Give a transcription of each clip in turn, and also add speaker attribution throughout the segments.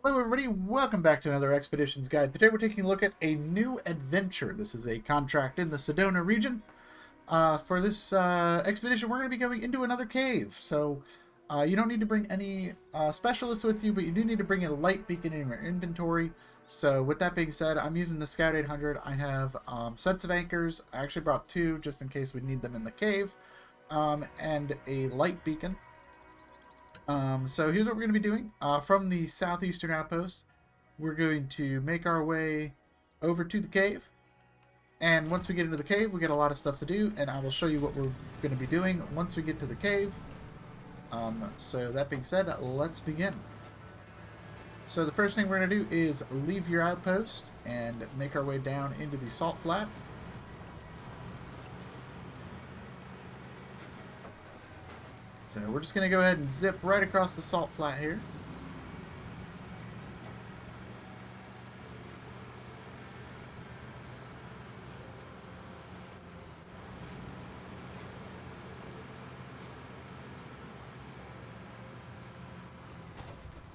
Speaker 1: Hello everybody, welcome back to another Expeditions Guide. Today we're taking a look at a new adventure. This is a contract in the Sedona region. For this expedition, we're going to be going into another cave. So you don't need to bring any specialists with you, but you do need to bring a light beacon in your inventory. So with that being said, I'm using the Scout 800. I have sets of anchors. I actually brought two just in case we need them in the cave. And a light beacon. So here's what we're going to be doing. From the southeastern outpost, we're going to make our way over to the cave. And once we get into the cave, we get a lot of stuff to do, and I will show you what we're going to be doing once we get to the cave. So that being said, let's begin. So the first thing we're going to do is leave your outpost and make our way down into the salt flat. So we're just going to go ahead and zip right across the salt flat here.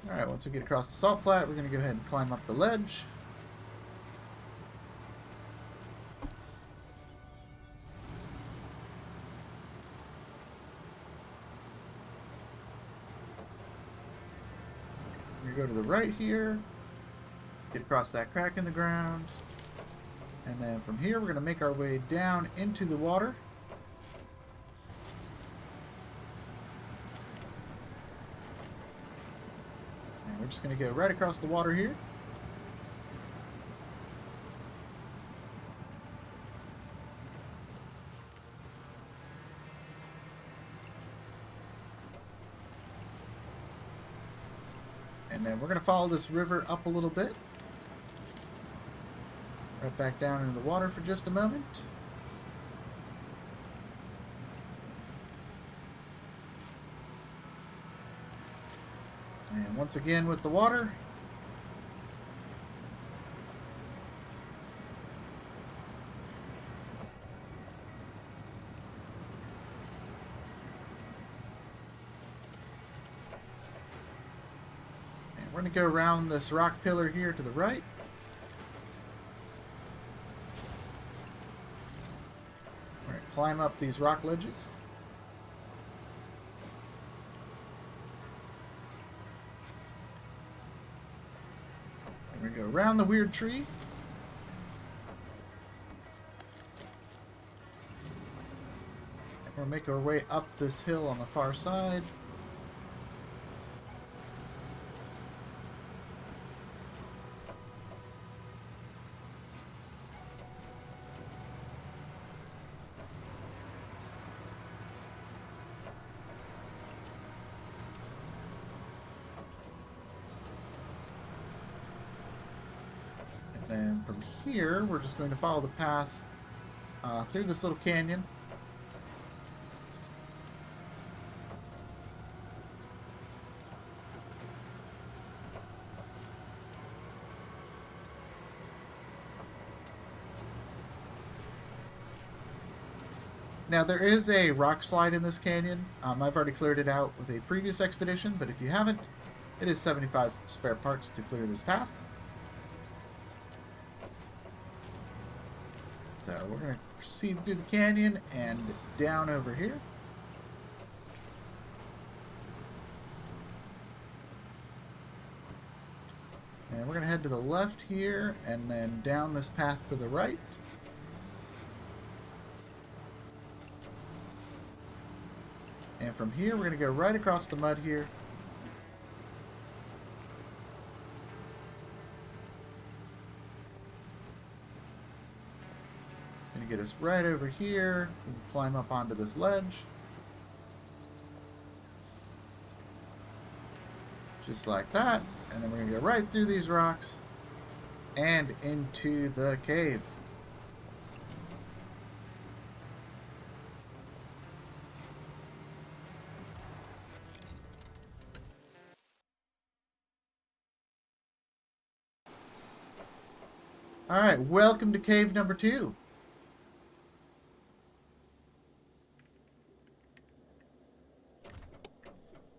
Speaker 1: Alright, once we get across the salt flat, we're going to go ahead and climb up the ledge. We go to the right here, get across that crack in the ground, and then from here we're going to make our way down into the water. And we're just going to go right across the water here. And then we're going to follow this river up a little bit. Right back down into the water for just a moment. And once again with the water. We're going to go around this rock pillar here to the right. We're going to climb up these rock ledges. And we're going to go around the weird tree. And we'll make our way up this hill on the far side. And from here, we're just going to follow the path through this little canyon. Now, there is a rock slide in this canyon. I've already cleared it out with a previous expedition, but if you haven't, it is 75 spare parts to clear this path. So we're going to proceed through the canyon and down over here. And we're going to head to the left here and then down this path to the right. And from here we're going to go right across the mud here. Going to get us right over here. We can climb up onto this ledge. Just like that. And then we're going to go right through these rocks and into the cave. Alright, welcome to cave number 2.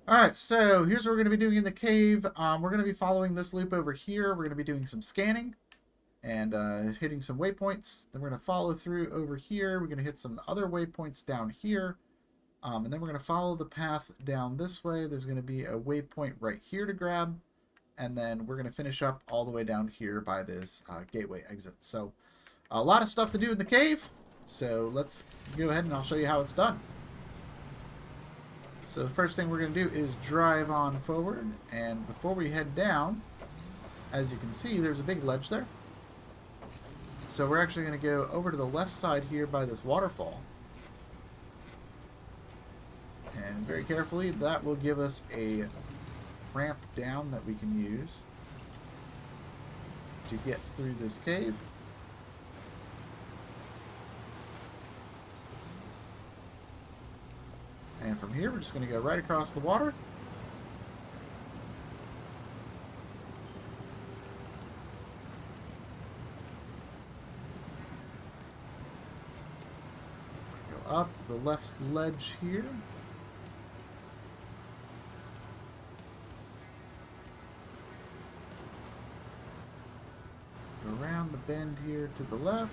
Speaker 1: Alright, so here's what we're going to be doing in the cave. We're going to be following this loop over here. We're going to be doing some scanning and hitting some waypoints. Then we're going to follow through over here. We're going to hit some other waypoints down here. And then we're going to follow the path down this way. There's going to be a waypoint right here to grab. And then we're going to finish up all the way down here by this gateway exit. So a lot of stuff to do in the cave. So let's go ahead and I'll show you how it's done. So the first thing we're going to do is drive on forward, and before we head down, as you can see, there's a big ledge there. So we're actually going to go over to the left side here by this waterfall. And very carefully, that will give us a ramp down that we can use to get through this cave. And from here, we're just going to go right across the water. Go up the left ledge here. Go around the bend here to the left.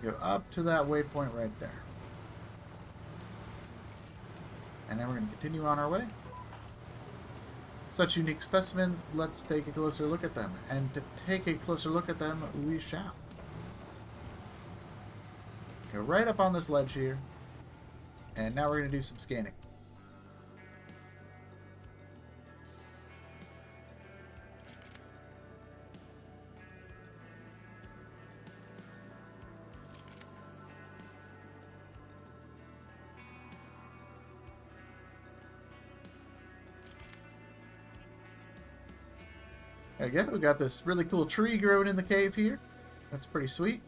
Speaker 1: Go up to that waypoint right there. And then we're going to continue on our way. Such unique specimens, let's take a closer look at them. And to take a closer look at them, we shall. Go right up on this ledge here. And now we're going to do some scanning. There you go. We got this really cool tree growing in the cave here. That's pretty sweet.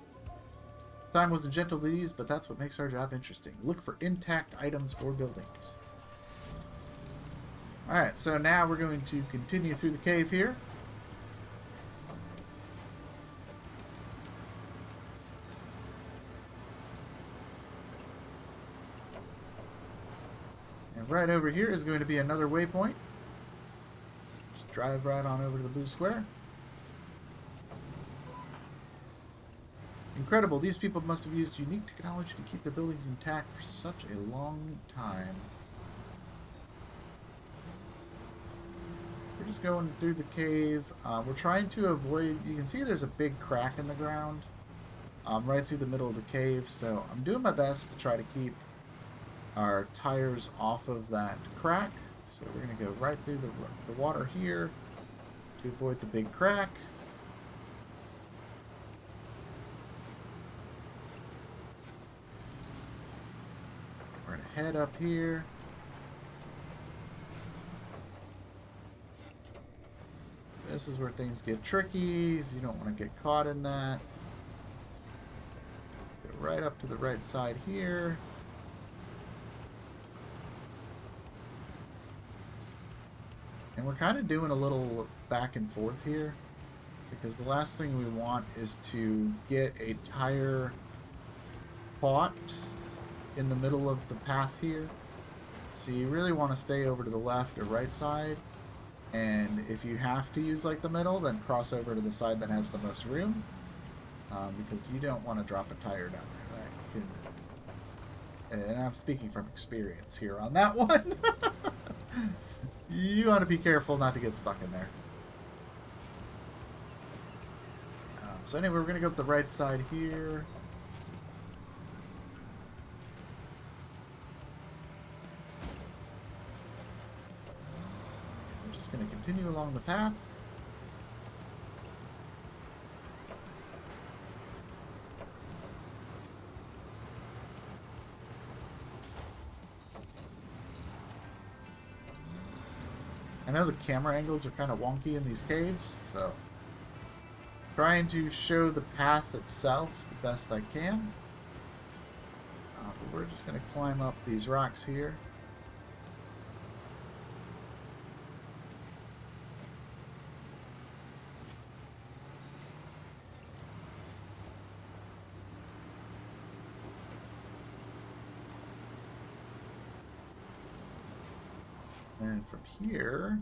Speaker 1: Time wasn't gentle to these, but that's what makes our job interesting. Look for intact items or buildings. Alright, so now we're going to continue through the cave here. And right over here is going to be another waypoint. Drive right on over to the blue square. Incredible. These people must have used unique technology to keep their buildings intact for such a long time. We're just going through the cave. We're trying to avoid... You can see there's a big crack in the ground right through the middle of the cave. So I'm doing my best to try to keep our tires off of that crack. So we're going to go right through the water here to avoid the big crack. We're going to head up here. This is where things get tricky, so you don't want to get caught in that. Go right up to the right side here. And we're kind of doing a little back and forth here, because the last thing we want is to get a tire caught in the middle of the path here. So you really want to stay over to the left or right side, and if you have to use like the middle, then cross over to the side that has the most room, because you don't want to drop a tire down there. That can, and I'm speaking from experience here on that one. You want to be careful not to get stuck in there. So anyway, we're going to go up the right side here. I'm just going to continue along the path. I know the camera angles are kind of wonky in these caves, so trying to show the path itself the best I can. But we're just going to climb up these rocks here. And from here,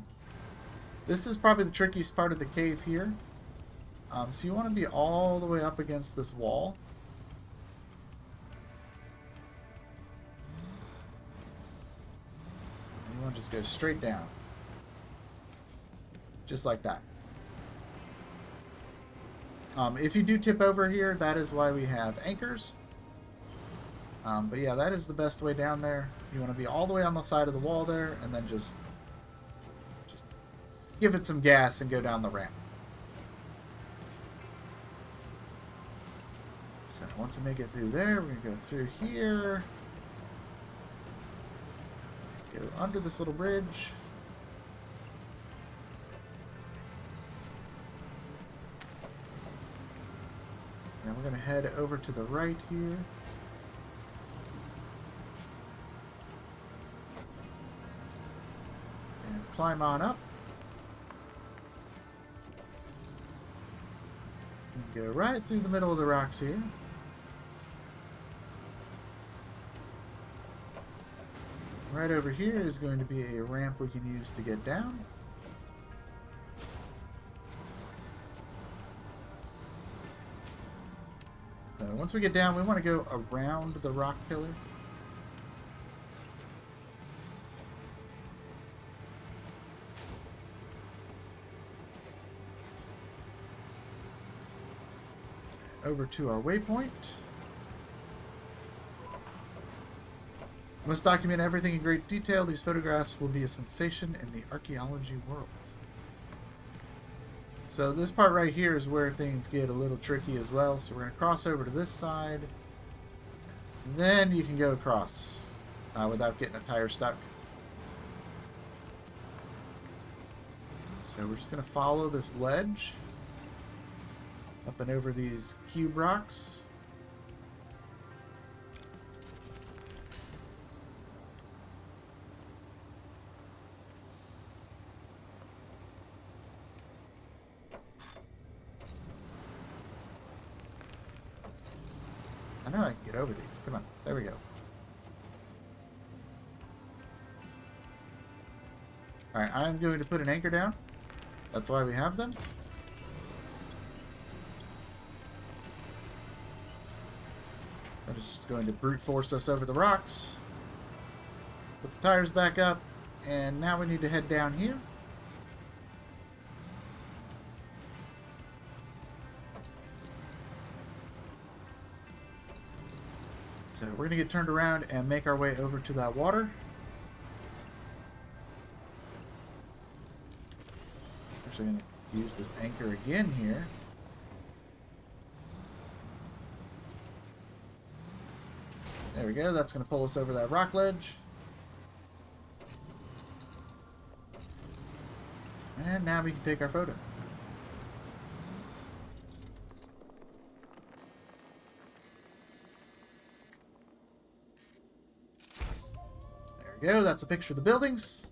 Speaker 1: this is probably the trickiest part of the cave here. So you want to be all the way up against this wall. And you want to just go straight down. Just like that. If you do tip over here, that is why we have anchors. But yeah, that is the best way down there. You want to be all the way on the side of the wall there, and then just give it some gas and go down the ramp. So once we make it through there, we're going to go through here. Go under this little bridge. And we're going to head over to the right here. And climb on up. And go right through the middle of the rocks here. Right over here is going to be a ramp we can use to get down. So once we get down, we want to go around the rock pillar. Over to our waypoint. Must document everything in great detail. These photographs will be a sensation in the archaeology world. So this part right here is where things get a little tricky as well. So we're going to cross over to this side. Then you can go across without getting a tire stuck. So we're just going to follow this ledge up and over these cube rocks. I know I can get over these. Come on. There we go. Alright, I'm going to put an anchor down. That's why we have them. That is just going to brute force us over the rocks. Put the tires back up. And now we need to head down here. So we're going to get turned around and make our way over to that water. Actually going to use this anchor again here. There we go. That's going to pull us over that rock ledge. And now we can take our photo. Go. That's a picture of the buildings.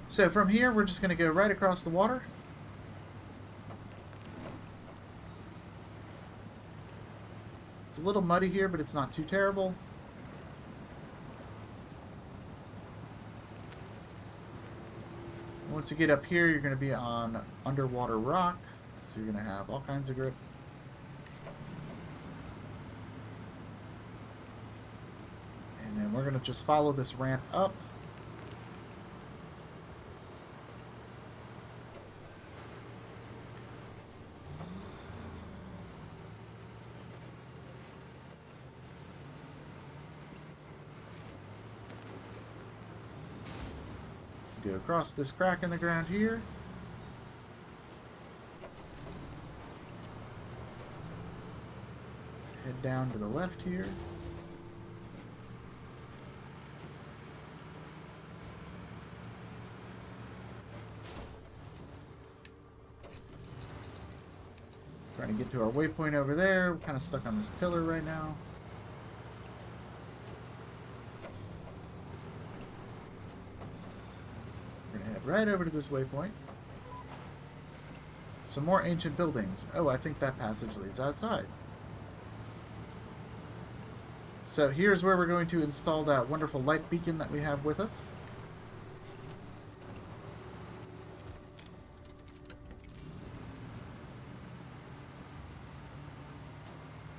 Speaker 1: So from here, we're just going to go right across the water. It's a little muddy here, but it's not too terrible. Once you get up here, you're going to be on underwater rock, so you're going to have all kinds of grip. And then we're going to just follow this ramp up. Go across this crack in the ground here. Head down to the left here. Trying to get to our waypoint over there. We're kind of stuck on this pillar right now. We're going to head right over to this waypoint. Some more ancient buildings. Oh, I think that passage leads outside. So here's where we're going to install that wonderful light beacon that we have with us.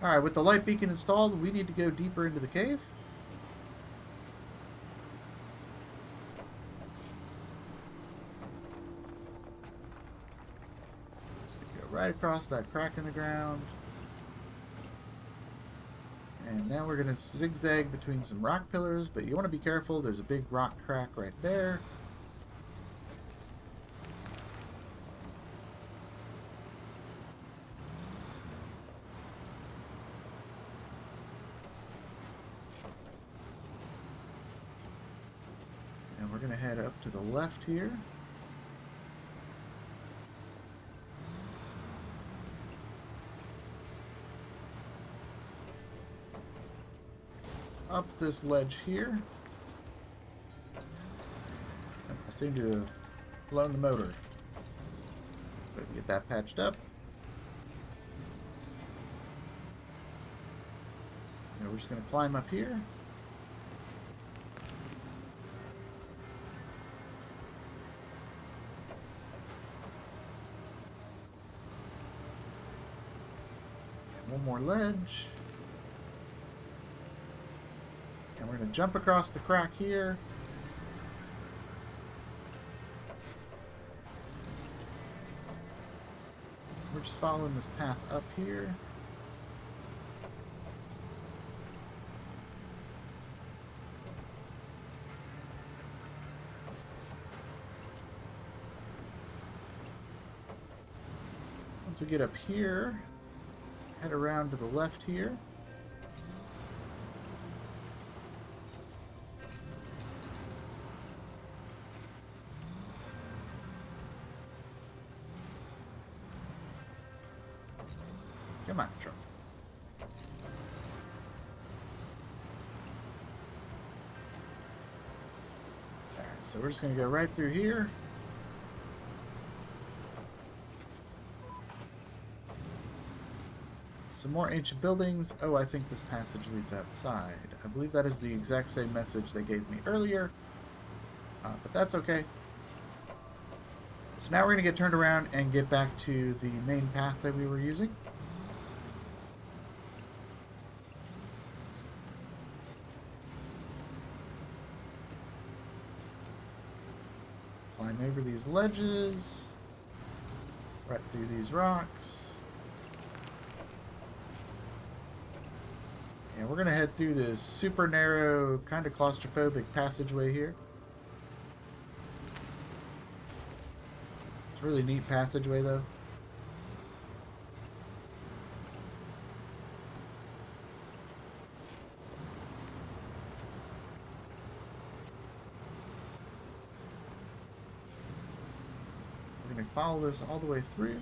Speaker 1: Alright, with the light beacon installed, we need to go deeper into the cave. So we go right across that crack in the ground. And now we're going to zigzag between some rock pillars, but you want to be careful. There's a big rock crack right there. And we're going to head up to the left here. Up this ledge here. I seem to have blown the motor. But get that patched up. Now we're just going to climb up here. One more ledge. And we're going to jump across the crack here. We're just following this path up here. Once we get up here, head around to the left here. Come on, truck. Alright, so we're just going to go right through here. Some more ancient buildings. Oh, I think this passage leads outside. I believe that is the exact same message they gave me earlier. But that's okay. So now we're going to get turned around and get back to the main path that we were using. Climb over these ledges, right through these rocks. And we're going to head through this super narrow, kind of claustrophobic passageway here. It's a really neat passageway though. Follow this all the way through.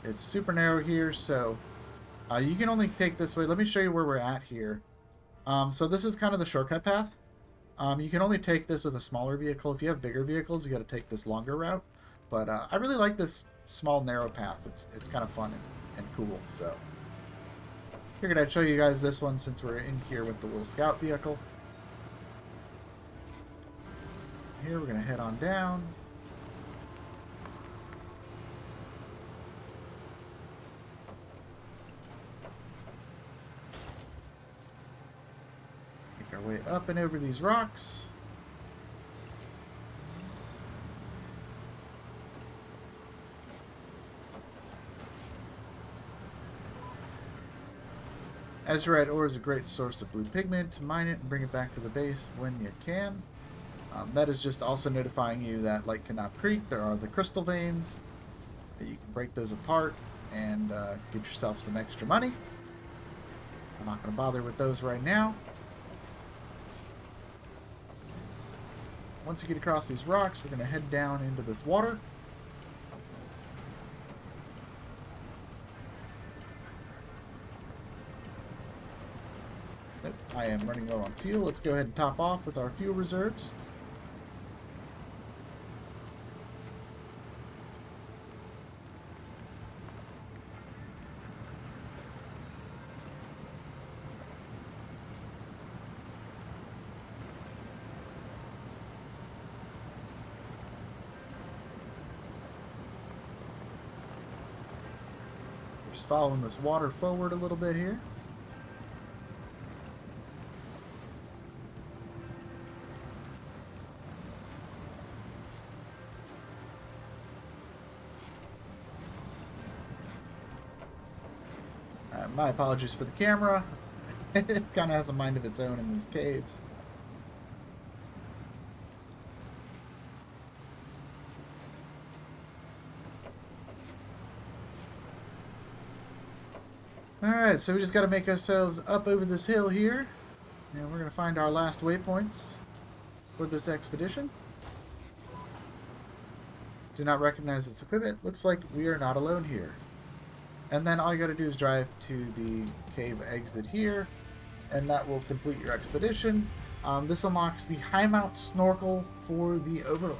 Speaker 1: It's super narrow here, so you can only take this way. Let me show you where we're at here. So this is kind of the shortcut path. You can only take this with a smaller vehicle. If you have bigger vehicles, you got to take this longer route. But I really like this small narrow path. It's kind of fun and cool. So figured I'd show you guys this one since we're in here with the little scout vehicle. Here we're going to head on down. Make our way up and over these rocks. Azurite ore is a great source of blue pigment. Mine it and bring it back to the base when you can. That is just also notifying you that, like Canop Creek, there are the crystal veins. You can break those apart and get yourself some extra money. I'm not going to bother with those right now. Once you get across these rocks, we're going to head down into this water. I am running low on fuel. Let's go ahead and top off with our fuel reserves. Just following this water forward a little bit here. My apologies for the camera. It kind of has a mind of its own in these caves. Alright, so we just got to make ourselves up over this hill here. And we're going to find our last waypoints for this expedition. Do not recognize this equipment. Looks like we are not alone here. And then all you got to do is drive to the cave exit here, and that will complete your expedition. This unlocks the high mount snorkel for the Overlander.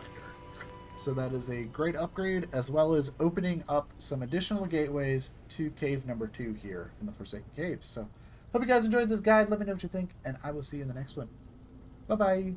Speaker 1: So that is a great upgrade, as well as opening up some additional gateways to cave number 2 here in the Forsaken Caves. So hope you guys enjoyed this guide. Let me know what you think, and I will see you in the next one. Bye-bye.